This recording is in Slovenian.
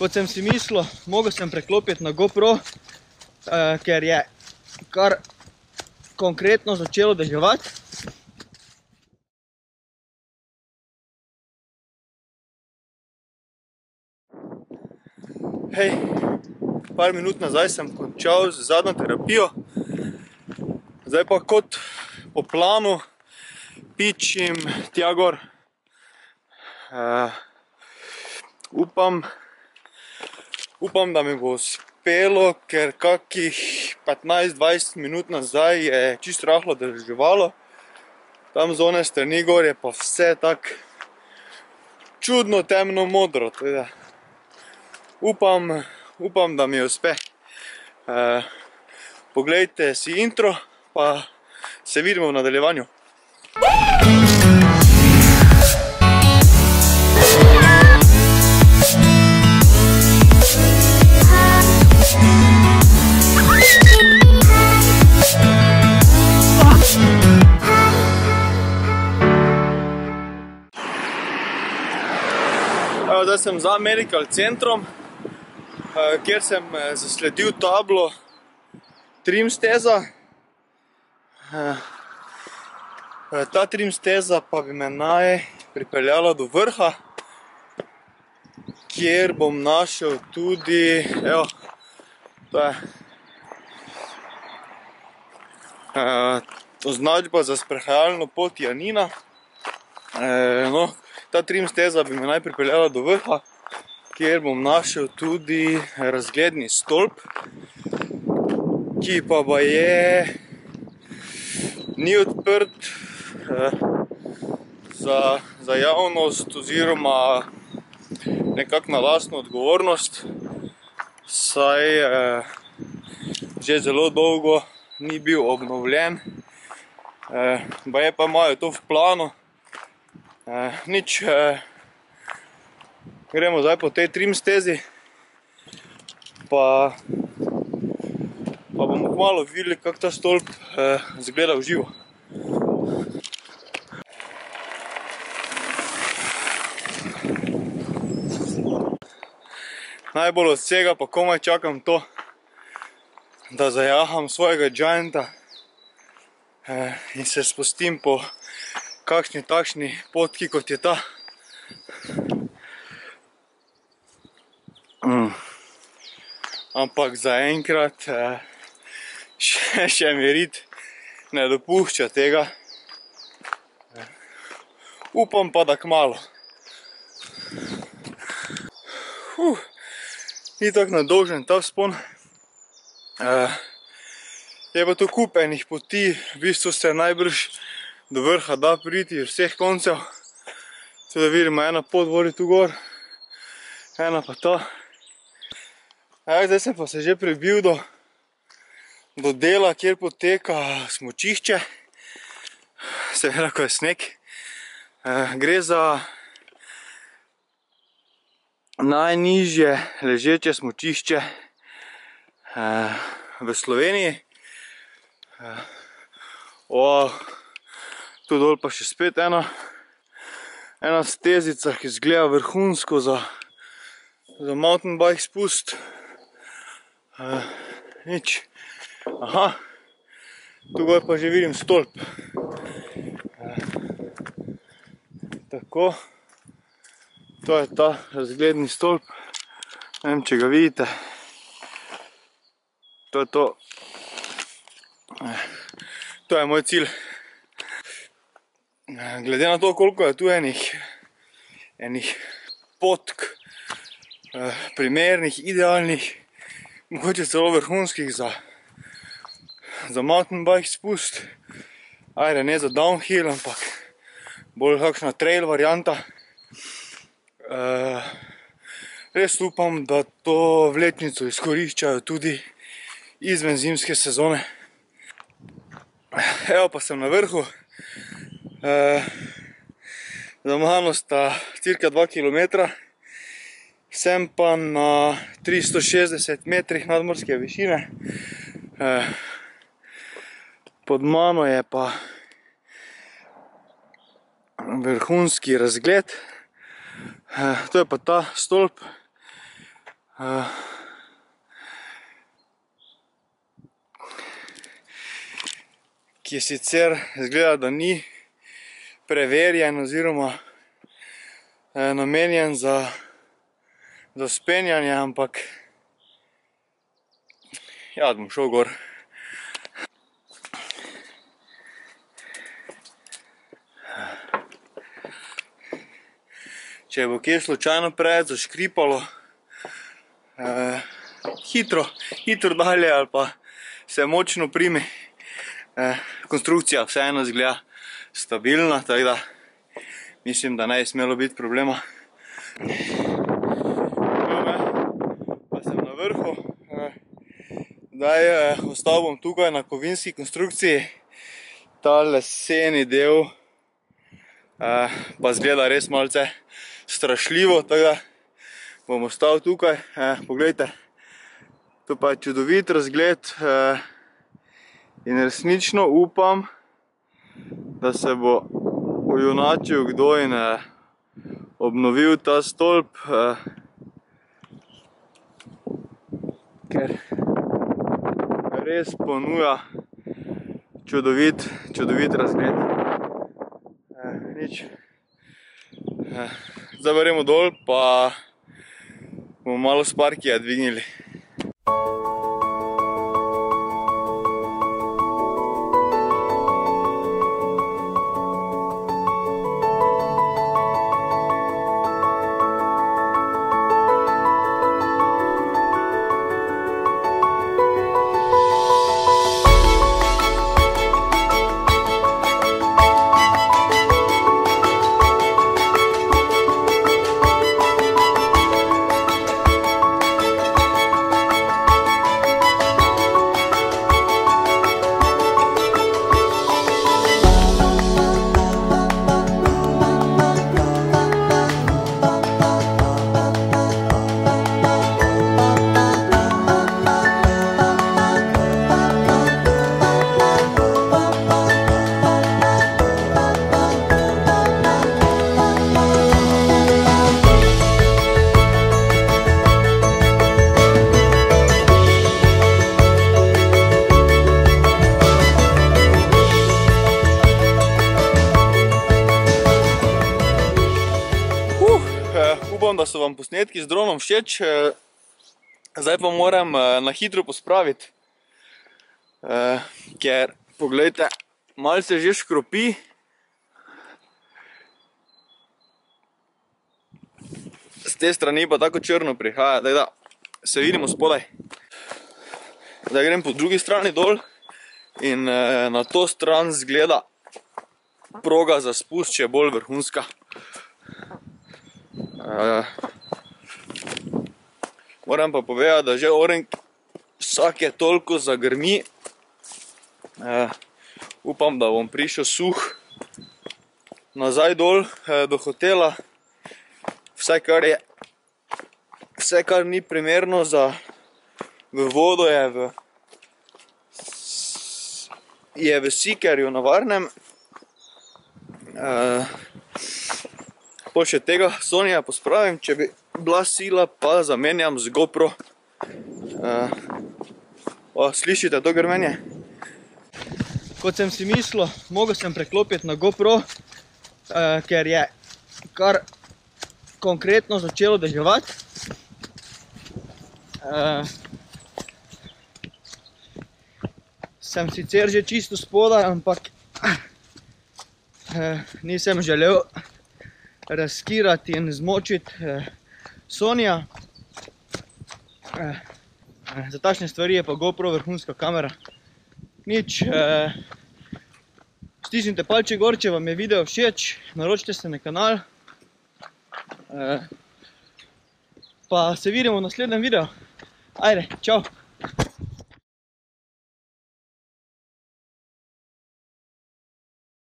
kot sem si mislil, mogel sem preklopiti na GoPro, ker je kar konkretno začelo deževati. Hej, par minut nazaj sem končal z zadnjo terapijo. Zdaj pa kot po planu pičim tja gor. Upam, da mi bo uspelo, ker kakih 15-20 minut nazaj je čisto rahlo deževalo. Tam z one strani gor je pa vse tak čudno temno modro. Upam, da mi uspe. Poglejte si intro, pa se vidimo v nadaljevanju. Zdaj sem za Medical centrom, kjer sem zasledil tablo trim steza. Ta trim steza pa bi me naj pripeljala do vrha, kjer bom našel tudi, evo, to je označba za sprehajalno pot Janina. Ta trim steza bi me naj pripeljala do vrha, kjer bom našel tudi razgledni stolp, ki pa ni odprt za javnost oziroma nekako na lastno odgovornost, saj že zelo dolgo ni bil obnovljen. Baje pa imajo to v planu. Nič, gremo zdaj po tej trim stezi, pa bomo kmalu videli, kako ta stolp izgleda v živo. Najbolj od vsega pa komaj čakam to, da zajaham svojega Gianta in se spustim po kakšni takšni potki, kot je ta. Ampak zaenkrat še mi rit ne dopušča tega. Upam pa, da kmalu. Ni tako nedolžen ta vzpon. Je pa to kup enih poti, v bistvu se najbrž do vrha da priti vseh koncev. Tudi vidimo, ena pot vodi tu gor, ena pa ta. Zdaj sem pa se že prebil do dela, kjer poteka smučišče. Seveda, ko je sneg. Gre za najnižje ležeče smučišče v Sloveniji. Tu dol pa še spet ena stezica, ki izgleda vrhunsko za mountain bike spust. Nič. Aha, tu gor pa že vidim stolp. Tako, to je ta razgledni stolp. Ne vem, če ga vidite. To je to. To je moj cilj. Glede na to, koliko je tu enih potk, primernih, idealnih, mogoče celo vrhunskih za mountain bike spust. Ajde, ne za downhill, ampak bolj kakšna trail varianta. Res upam, da to vlečnico izkoriščajo tudi izven zimske sezone. Evo pa sem na vrhu. Za mano sta cirka 2 km. Sem pa na 360 metrih nadmorske višine. Pod mano je pa vrhunski razgled. To je pa ta stolp, ki sicer izgleda, da ni preverjen oziroma namenjen za spenjanje, ampak ja, bom šel gor. Če bo kje slučajno preveč zaškripalo, hitro dalje ali pa se močno primi. Konstrukcija vseeno izgleda stabilna, tako da mislim, da ne je smelo biti problema. Pa sem na vrhu. Zdaj ostal bom tukaj na kovinski konstrukciji. Ta leseni del pa izgleda res malce strašljivo, tako da bom ostal tukaj. Poglejte, to pa je čudovit razgled in resnično upam, da se bo ujunačil kdo in obnovil ta stolp, ker res ponuja čudovit razgled. Nič. Zdaj gremo dol, pa bomo malo Sparkija dvignili. Upam, da so vam posnetki z dronom všeč. Zdaj pa moram na hitro pospraviti, ker, poglejte, malce že škropi. Z te strani pa tako črno prihaja, da se vidimo spodaj. Zdaj grem po drugi strani dol in na to stran zgleda proga za spust še bolj vrhunska. Moram pa povedati, da že orenk vsake toliko zagrmi. Upam, da bom prišel suh nazaj dol do hotela. Vse, kar ni primerno za v vodo, je v Seekerju na varnem. Po še tega Sonija pospravim, če bi bila sila, pa zamenjam z GoPro. Slišite to grmenje? Kot sem si mislil, mogel sem preklopiti na GoPro, ker je kar konkretno začelo deževati. Sem sicer že čisto spodaj, ampak nisem želel razkirati in zmočiti Sonija. Za takšne stvari je pa GoPro vrhunska kamera. Nič, stisnite palček gor, če vam je video všeč, naročite se na kanal. Pa se vidimo v naslednjem videu. Ajde, čau!